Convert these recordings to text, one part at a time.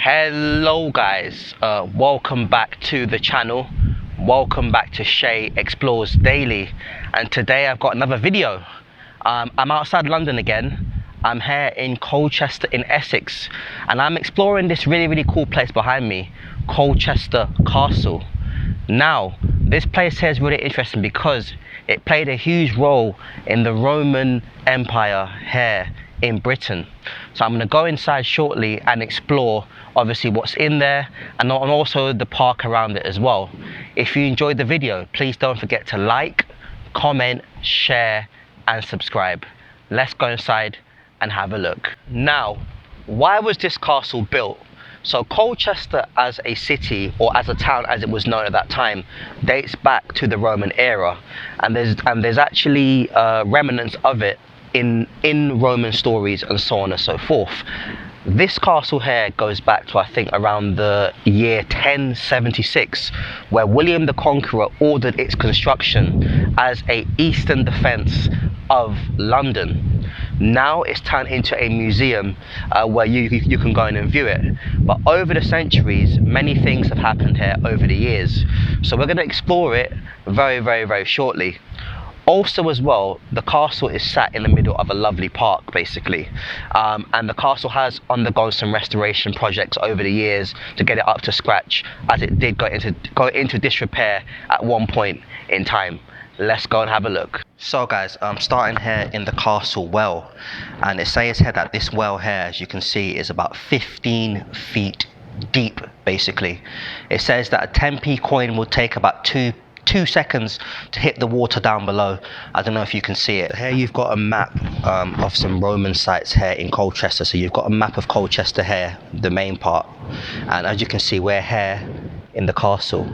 Hello guys, welcome back to the channel. Welcome back to Shay Explores Daily, and today I've got another video. I'm outside London again. I'm here in Colchester in Essex, and I'm exploring this really cool place behind me, Colchester Castle. Now this place here is really interesting because it played a huge role in the Roman Empire here in Britain. So I'm going to go inside shortly and explore obviously what's in there and also the park around it as well. If you enjoyed the video, please don't forget to like, comment, share and subscribe. Let's go inside and have a look. Now, why was this castle built? So Colchester as a city, or as a town as it was known at that time, dates back to the Roman era, and there's actually remnants of it in Roman stories and so on and so forth. This castle here goes back to, I think, around the year 1076, where William the Conqueror ordered its construction as a eastern defense of London. Now it's turned into a museum where you can go in and view it. But over the centuries, many things have happened here over the years. So we're going to explore it very shortly. Also as well, the castle is sat in the middle of a lovely park basically, and the castle has undergone some restoration projects over the years to get it up to scratch, as it did go into disrepair at one point in time. Let's go and have a look. So guys, I'm starting here in the castle well, and it says here that this well here, as you can see, is about 15 feet deep basically. It says that a 10p coin will take about two seconds to hit the water down below. I don't know if you can see it. Here you've got a map of some Roman sites here in Colchester. So you've got a map of Colchester here, the main part, and as you can see, we're here in the castle,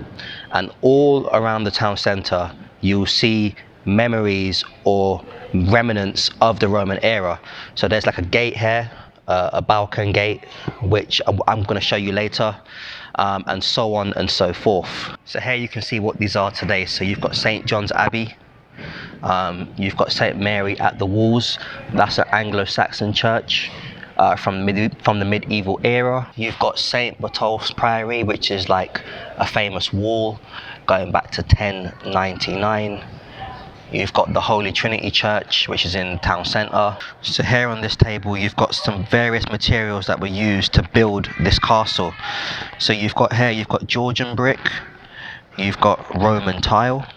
and all around the town centre you'll see memories or remnants of the Roman era. So there's like a gate here, a Balcon Gate, which I'm going to show you later, and so on and so forth. So here you can see what these are today. So you've got St. John's Abbey, you've got St. Mary at the Walls. That's an Anglo-Saxon church from the medieval era. You've got St. Botolph's Priory, which is like a famous wall going back to 1099. You've got the Holy Trinity Church, which is in town centre. So here on this table you've got some various materials that were used to build this castle. So you've got Georgian brick, you've got Roman tile,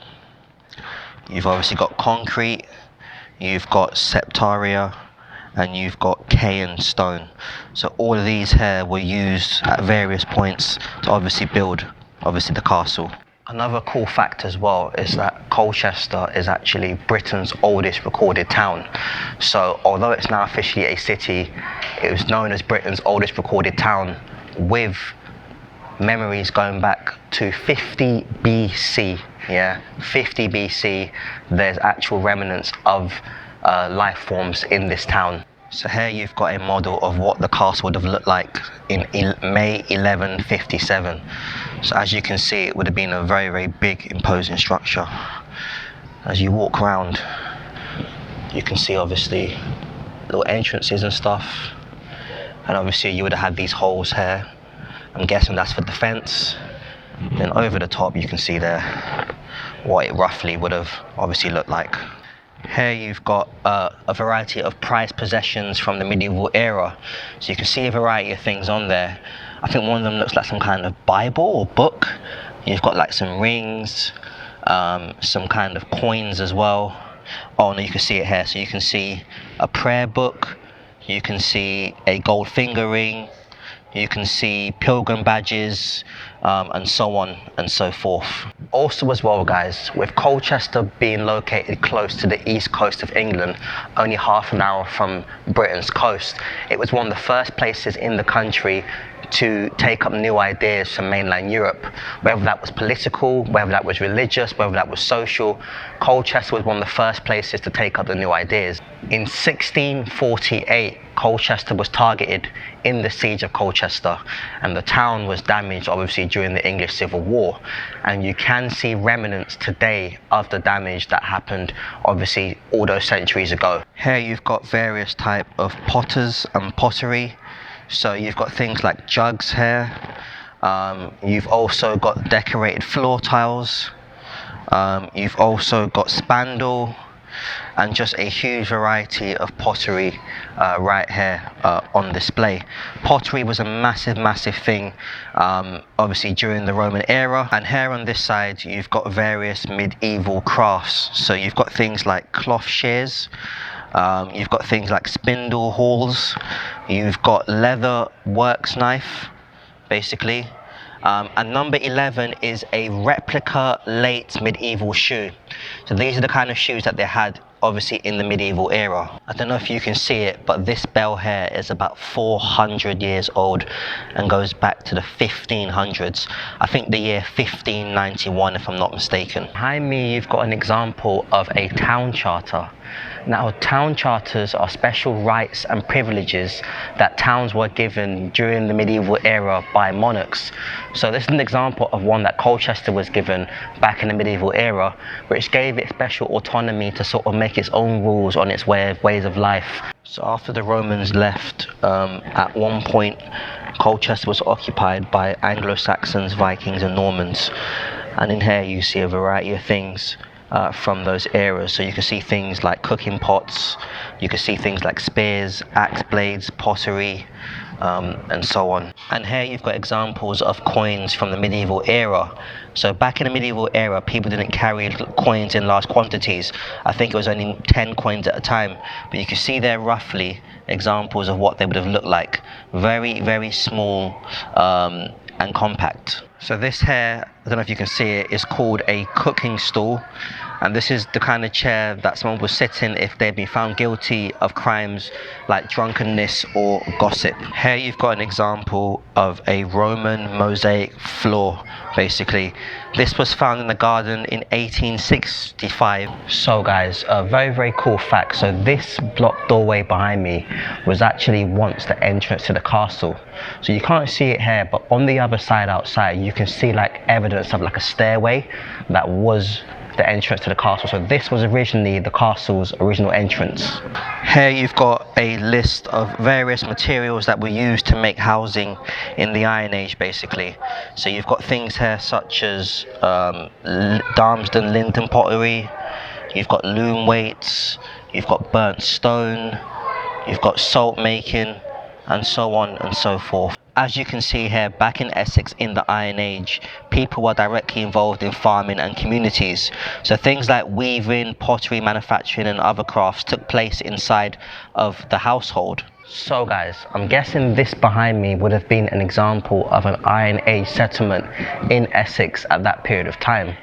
you've obviously got concrete, you've got septaria, and you've got Caen stone. So all of these here were used at various points to obviously build the castle. Another cool fact as well is that Colchester is actually Britain's oldest recorded town. So although it's now officially a city, it was known as Britain's oldest recorded town, with memories going back to 50 BC. Yeah, 50 BC, there's actual remnants of life forms in this town. So here you've got a model of what the castle would have looked like in May 1157. So as you can see, it would have been a very big, imposing structure. As you walk around, you can see obviously little entrances and stuff, and obviously you would have had these holes here. I'm guessing that's for defense. Then over the top you can see there what it roughly would have obviously looked like. Here you've got a variety of prized possessions from the medieval era. So you can see a variety of things on there. I think one of them looks like some kind of Bible or book. You've got like some rings, some kind of coins as well. Oh no, you can see it here. So you can see a prayer book, you can see a gold finger ring, you can see pilgrim badges, and so on and so forth. Also as well guys, with Colchester being located close to the east coast of England, only half an hour from Britain's coast, it was one of the first places in the country to take up new ideas from mainland Europe, whether that was political, whether that was religious, whether that was social. Colchester was one of the first places to take up the new ideas. In 1648, Colchester was targeted in the siege of Colchester, and the town was damaged obviously during the English Civil War, and you can see remnants today of the damage that happened obviously all those centuries ago. Here you've got various type of potters and pottery. So you've got things like jugs here. You've also got decorated floor tiles. You've also got spandrel, and just a huge variety of pottery right here on display. Pottery was a massive thing, obviously during the Roman era. And here on this side you've got various medieval crafts. So you've got things like cloth shears, you've got things like spindle hauls, you've got leather works knife basically. And number 11 is a replica late medieval shoe. So these are the kind of shoes that they had obviously in the medieval era. I don't know if you can see it, but this bell here is about 400 years old and goes back to the 1500s. I think the year 1591 if I'm not mistaken. Behind me you've got an example of a town charter. Now, town charters are special rights and privileges that towns were given during the medieval era by monarchs. So this is an example of one that Colchester was given back in the medieval era, which gave it special autonomy to sort of make its own rules on its ways of life. So after the Romans left, at one point Colchester was occupied by Anglo-Saxons, Vikings and Normans. And in here you see a variety of things from those eras. So you can see things like cooking pots, you can see things like spears, axe blades, pottery, and so on. And here you've got examples of coins from the medieval era. So back in the medieval era, people didn't carry coins in large quantities. I think it was only 10 coins at a time, but you can see there roughly examples of what they would have looked like. Very small and compact. So this here, I don't know if you can see it, is called a cooking stool, and this is the kind of chair that someone would sit in if they'd been found guilty of crimes like drunkenness or gossip. Here you've got an example of a Roman mosaic floor basically. This was found in the garden in 1865. So guys, a very cool fact. So this block doorway behind me was actually once the entrance to the castle. So you can't see it here, but on the other side outside you can see like evidence of like a stairway that was the entrance to the castle. So this was originally the castle's original entrance. Here you've got a list of various materials that were used to make housing in the Iron Age basically. So you've got things here such as Darmsden Linton pottery, you've got loom weights, you've got burnt stone, you've got salt making, and so on and so forth. As you can see here, back in Essex in the Iron Age, people were directly involved in farming and communities. So things like weaving, pottery manufacturing and other crafts took place inside of the household. So guys, I'm guessing this behind me would have been an example of an Iron Age settlement in Essex at that period of time.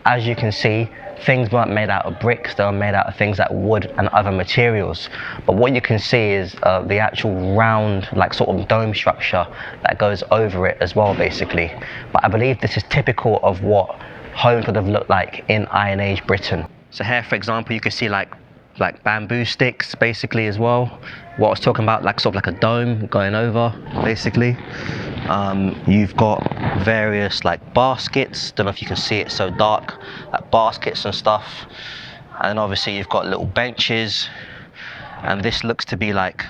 As you can see, things weren't made out of bricks, they were made out of things like wood and other materials. But what you can see is the actual round, like sort of dome structure that goes over it as well basically. But I believe this is typical of what homes would have looked like in Iron Age Britain. So here for example you can see like bamboo sticks basically as well. What I was talking about, like sort of like a dome going over basically. You've got various like baskets, don't know if you can see it so dark, like baskets and stuff, and obviously you've got little benches, and this looks to be like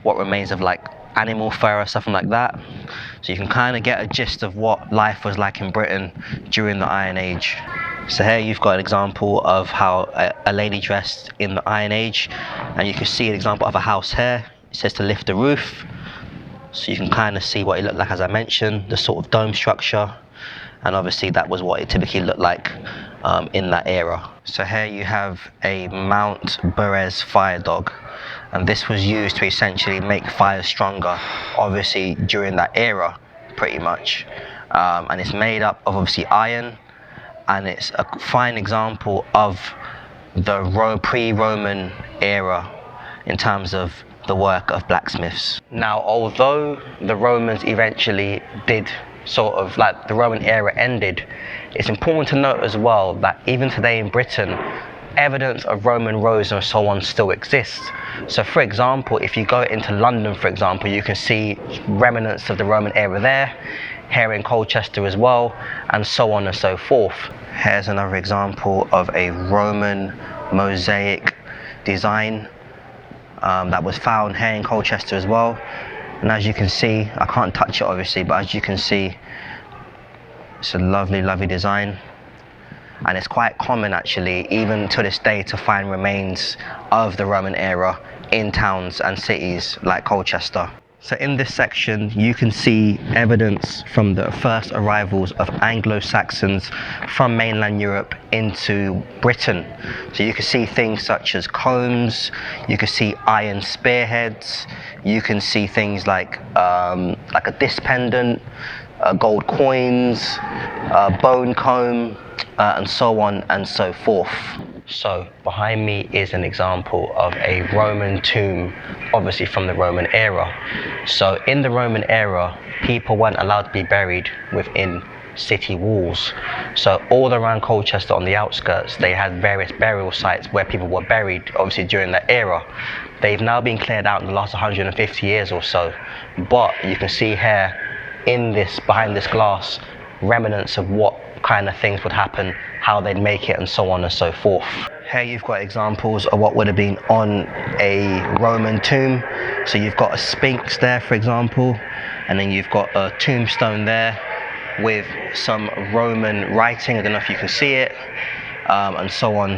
what remains of like animal fur or something like that. So you can kind of get a gist of what life was like in Britain during the Iron Age. So here you've got an example of how a lady dressed in the Iron Age, and you can see an example of a house here. It says to lift the roof, so you can kind of see what it looked like, as I mentioned, the sort of dome structure, and obviously that was what it typically looked like in that era. So here you have a Mount Burres fire dog, and this was used to essentially make fires stronger, obviously during that era pretty much, and it's made up of obviously iron, and it's a fine example of the pre-Roman era in terms of the work of blacksmiths. Now, although the Romans eventually did sort of like the Roman era ended, it's important to note as well that even today in Britain, evidence of Roman roads and so on still exists. So for example, if you go into London, for example, you can see remnants of the Roman era there, here in Colchester as well, and so on and so forth. Here's another example of a Roman mosaic design that was found here in Colchester as well. And as you can see, I can't touch it obviously, but as you can see, it's a lovely, lovely design. And it's quite common actually, even to this day, to find remains of the Roman era in towns and cities like Colchester. So in this section, you can see evidence from the first arrivals of Anglo-Saxons from mainland Europe into Britain. So you can see things such as combs, you can see iron spearheads, you can see things like a disc pendant, gold coins, bone comb, and so on and so forth. So behind me is an example of a Roman tomb, obviously from the Roman era. So in the Roman era, people weren't allowed to be buried within city walls. So all around Colchester on the outskirts, they had various burial sites where people were buried, obviously during that era. They've now been cleared out in the last 150 years or so. But you can see here, behind this glass, remnants of what kind of things would happen, how they'd make it, and so on and so forth. Here you've got examples of what would have been on a Roman tomb. So you've got a sphinx there, for example, and then you've got a tombstone there with some Roman writing, I don't know if you can see it, and so on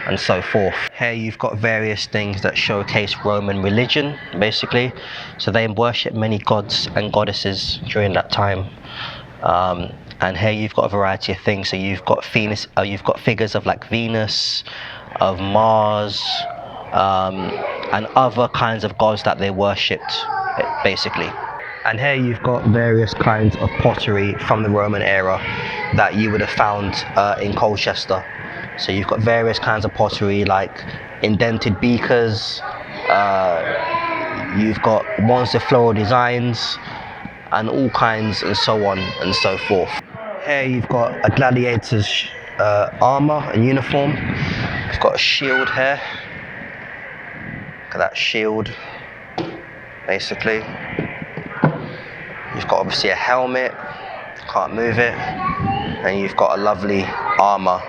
and so forth. Here you've got various things that showcase Roman religion, basically. So they worship many gods and goddesses during that time. And here you've got a variety of things. So you've got figures of like Venus, of Mars, and other kinds of gods that they worshipped, basically. And here you've got various kinds of pottery from the Roman era that you would have found in Colchester. So you've got various kinds of pottery like indented beakers, you've got ones with floral designs, and all kinds and so on and so forth. Here you've got a gladiator's armour and uniform. You've got a shield here. Look at that shield, basically. You've got obviously a helmet, can't move it, and you've got a lovely armour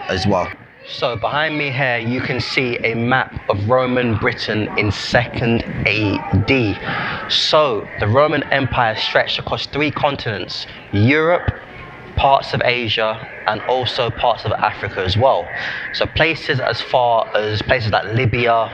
as well. So behind me here you can see a map of Roman Britain in 2nd AD. So the Roman Empire stretched across 3 continents, Europe, parts of Asia, and also parts of Africa as well. So places as far as places like Libya,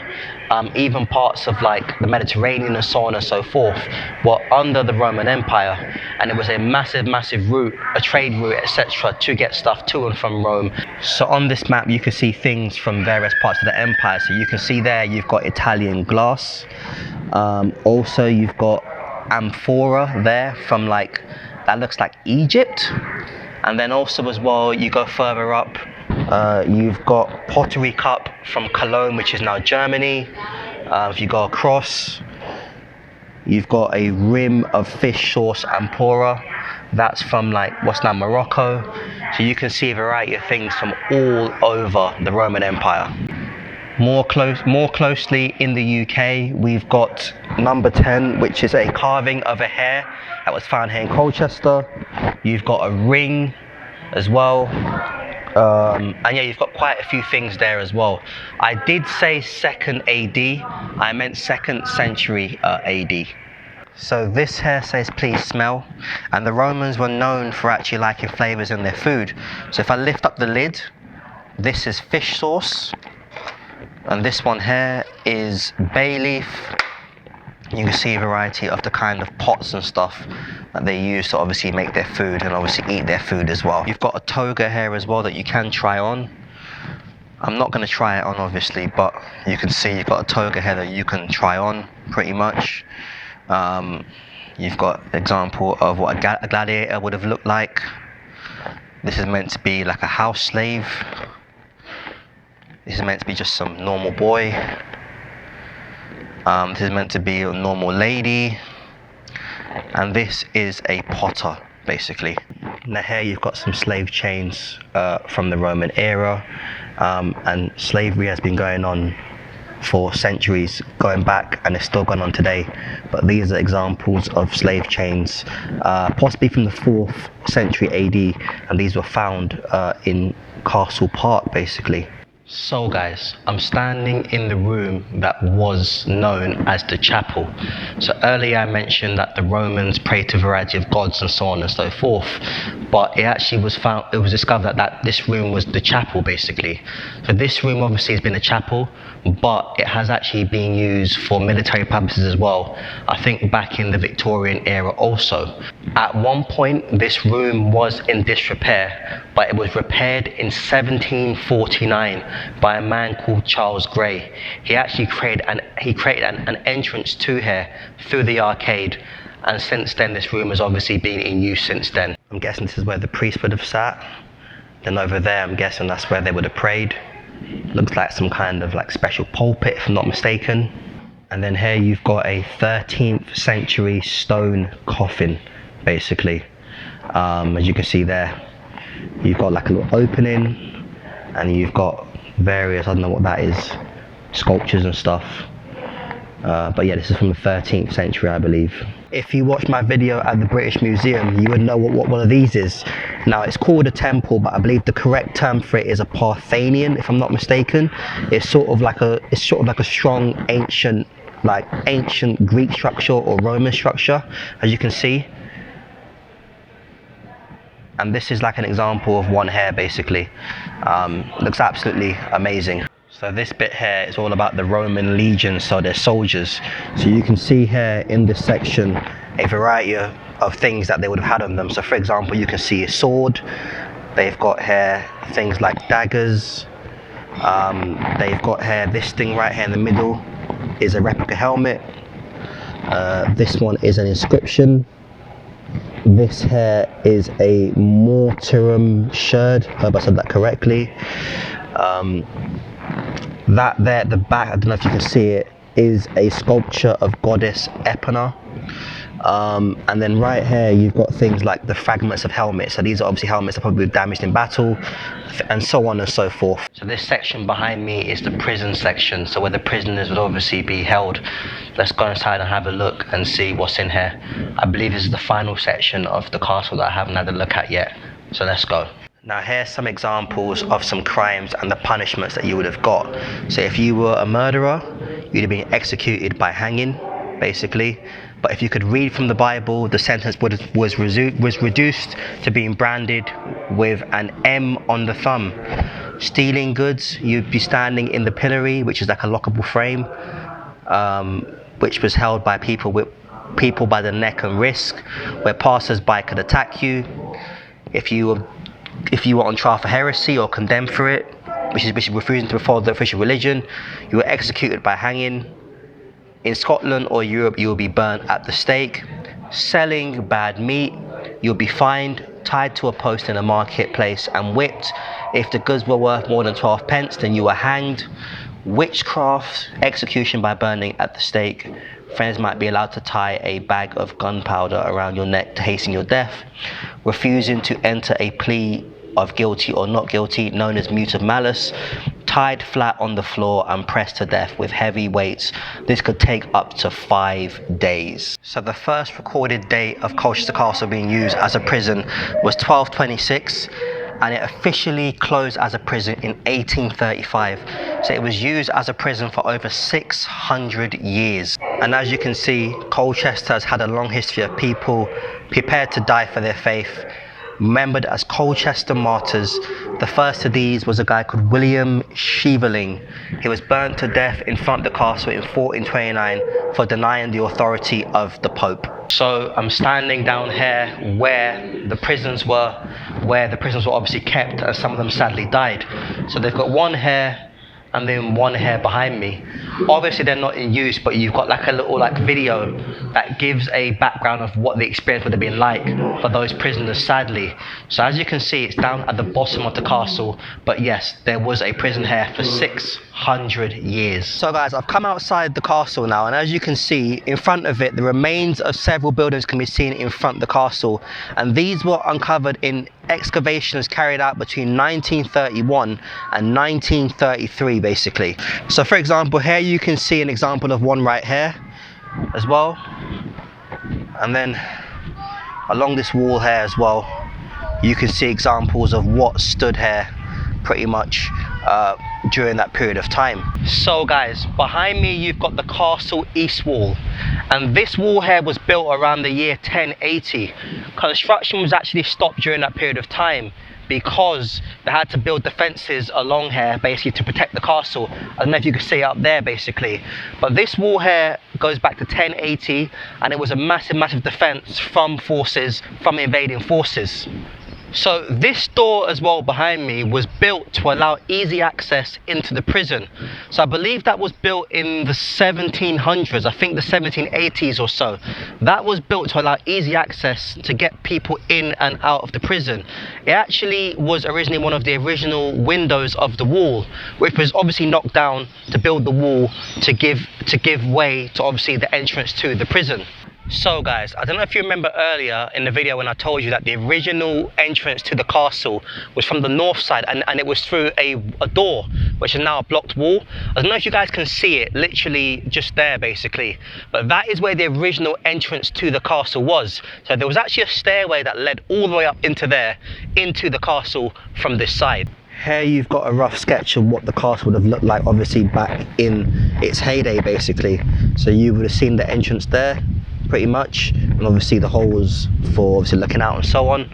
even parts of like the Mediterranean and so on and so forth were under the Roman Empire, and it was a massive route, a trade route, etc., to get stuff to and from Rome. So on this map you can see things from various parts of the empire. So you can see there you've got Italian glass, also you've got amphora there from like, that looks like Egypt. And then also as well, you go further up, you've got pottery cup from Cologne, which is now Germany. If you go across, you've got a rim of fish sauce amphora. That's from like what's now Morocco. So you can see a variety of things from all over the Roman Empire. More closely in the UK, we've got number 10, which is a carving of a hare that was found here in Colchester. You've got a ring as well, and yeah, you've got quite a few things there as well. I did say 2nd AD, I meant 2nd century AD. So this here says please smell, and the Romans were known for actually liking flavours in their food. So if I lift up the lid, this is fish sauce, and this one here is bay leaf. You can see a variety of the kind of pots and stuff that they use to obviously make their food and obviously eat their food as well. You've got a toga here as well that you can try on. I'm not going to try it on obviously, but you can see you've got a toga here that you can try on pretty much. You've got an example of what a gladiator would have looked like. This is meant to be like a house slave. This is meant to be just some normal boy. This is meant to be a normal lady, and this is a potter, basically. Now here you've got some slave chains from the Roman era, and slavery has been going on for centuries going back, and it's still going on today. But these are examples of slave chains, possibly from the 4th century AD, and these were found in Castle Park, basically. So guys, I'm standing in the room that was known as the chapel. So earlier I mentioned that the Romans prayed to a variety of gods and so on and so forth, but it actually was discovered that this room was the chapel basically. So this room obviously has been a chapel, but it has actually been used for military purposes as well. I think back in the Victorian era also. At one point this room was in disrepair, but it was repaired in 1749 by a man called Charles Gray. He actually created an entrance to here through the arcade, and since then this room has obviously been in use since then. I'm guessing this is where the priest would have sat. Then over there I'm guessing that's where they would have prayed. Looks like some kind of like special pulpit if I'm not mistaken. And then here you've got a 13th century stone coffin basically. As you can see there, you've got like a little opening and you've got various, I don't know what that is, sculptures and stuff. But yeah, this is from the 13th century I believe. If you watched my video at the British Museum, you would know what one of these is. Now it's called a temple, but I believe the correct term for it is a Parthenian, if I'm not mistaken. It's sort of like a strong ancient Greek structure or Roman structure, as you can see. And this is like an example of one here basically. Looks absolutely amazing. So this bit here is all about the Roman legions, so they're soldiers. So you can see here in this section a variety of things that they would have had on them. So for example, you can see a sword. They've got here things like daggers. They've got here this thing right here in the middle is a replica helmet. This one is an inscription. This here is a mortuum sherd. I hope I said that correctly. That there at the back, I don't know if you can see it, is a sculpture of goddess Epona. And then right here you've got things like the fragments of helmets. So these are obviously helmets that probably been damaged in battle, and so on and so forth. So this section behind me is the prison section, so where the prisoners would obviously be held. Let's go inside and have a look and see what's in here. I believe this is the final section of the castle that I haven't had a look at yet, so let's go. Now here's some examples of some crimes and the punishments that you would have got. So if you were a murderer, you'd have been executed by hanging basically. But if you could read from the Bible, the sentence was reduced to being branded with an M on the thumb. Stealing goods, you'd be standing in the pillory, which is like a lockable frame, which was held by people by the neck and wrist, where passers-by could attack you. If you were on trial for heresy or condemned for it, which is basically refusing to follow the official religion, you were executed by hanging. In Scotland or Europe, you will be burnt at the stake. Selling bad meat, you'll be fined, tied to a post in a marketplace and whipped. If the goods were worth more than 12 pence, then you were hanged. Witchcraft, execution by burning at the stake. Friends might be allowed to tie a bag of gunpowder around your neck to hasten your death. Refusing to enter a plea of guilty or not guilty, known as mute of malice. Tied flat on the floor and pressed to death with heavy weights. This could take up to 5 days. So the first recorded date of Colchester Castle being used as a prison was 1226, and it officially closed as a prison in 1835. So it was used as a prison for over 600 years. And as you can see, Colchester has had a long history of people prepared to die for their faith, remembered as Colchester martyrs. The first of these was a guy called William Scheveling. He was burnt to death in front of the castle in 1429 for denying the authority of the Pope. So I'm standing down here where the prisons were obviously kept, and some of them sadly died. So they've got one here and then one here behind me. Obviously they're not in use, but you've got like a little video that gives a background of what the experience would have been like for those prisoners, sadly. So as you can see, it's down at the bottom of the castle, but yes, there was a prison here for 600 years. So guys, I've come outside the castle now, and as you can see, in front of it, the remains of several buildings can be seen in front of the castle, and these were uncovered in excavations carried out between 1931 and 1933 basically. So for example, here you can see an example of one right here as well, and then along this wall here as well you can see examples of what stood here pretty much during that period of time. So guys, behind me you've got the castle east wall, and this wall here was built around the year 1080. Construction was actually stopped during that period of time because they had to build defences along here basically to protect the castle. I don't know if you can see it up there basically, but this wall here goes back to 1080, and it was a massive defence from invading forces. So this door as well behind me was built to allow easy access into the prison. So I believe that was built in the 1700s, I think the 1780s or so. That was built to allow easy access to get people in and out of the prison. It actually was originally one of the original windows of the wall, which was obviously knocked down to build the wall to give way to obviously the entrance to the prison. So guys, I don't know if you remember earlier in the video when I told you that the original entrance to the castle was from the north side, and it was through a door, which is now a blocked wall. I don't know if you guys can see it, literally just there basically, but that is where the original entrance to the castle was. So there was actually a stairway that led all the way up into there, into the castle from this side. Here you've got a rough sketch of what the castle would have looked like obviously back in its heyday basically. So you would have seen the entrance there pretty much, and obviously the holes for obviously looking out and so on,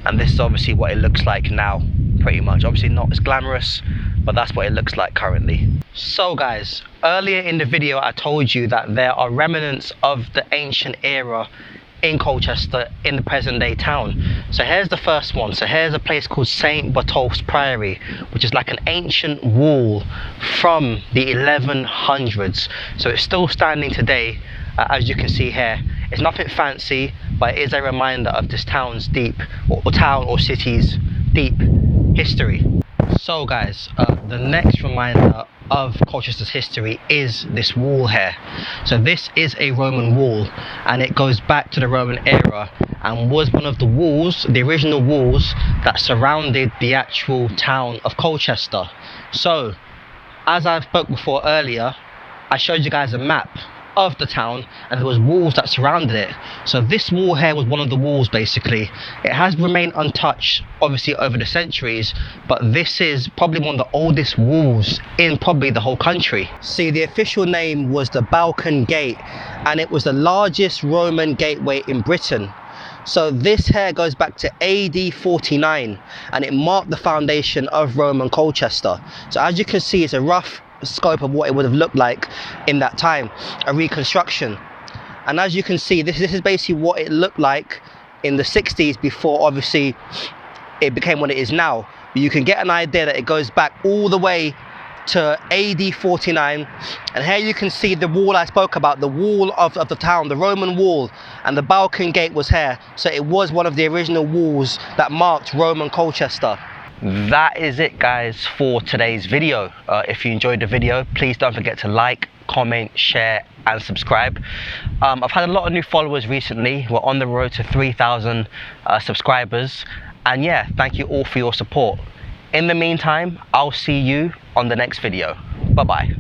and this is obviously what it looks like now pretty much. Obviously not as glamorous, but that's what it looks like currently. So guys, earlier in the video I told you that there are remnants of the ancient era in Colchester in the present day town. So here's the first one. So here's a place called St. Botolph's Priory, which is like an ancient wall from the 1100s. So it's still standing today. As you can see here, it's nothing fancy, but it is a reminder of this town's deep, or town or city's deep history. So guys, the next reminder of Colchester's history is this wall here. So this is a Roman wall, and it goes back to the Roman era and was one of the walls, the original walls that surrounded the actual town of Colchester. So as I spoke before earlier, I showed you guys a map of the town, and there was walls that surrounded it. So this wall here was one of the walls basically. It has remained untouched obviously over the centuries, but this is probably one of the oldest walls in probably the whole country. See, the official name was the Balcon Gate, and it was the largest Roman gateway in Britain. So this here goes back to AD 49, and it marked the foundation of Roman Colchester. So as you can see, it's a rough scope of what it would have looked like in that time, a reconstruction. And as you can see, this is basically what it looked like in the 60s before obviously it became what it is now. But you can get an idea that it goes back all the way to AD 49, and here you can see the wall I spoke about, the wall of the town, the Roman wall, and the Balcon Gate was here. So it was one of the original walls that marked Roman Colchester. That is it guys for today's video. If you enjoyed the video, please don't forget to like, comment, share and subscribe. I've had a lot of new followers recently. We're on the road to 3,000 subscribers, and yeah, thank you all for your support. In the meantime, I'll see you on the next video. Bye bye.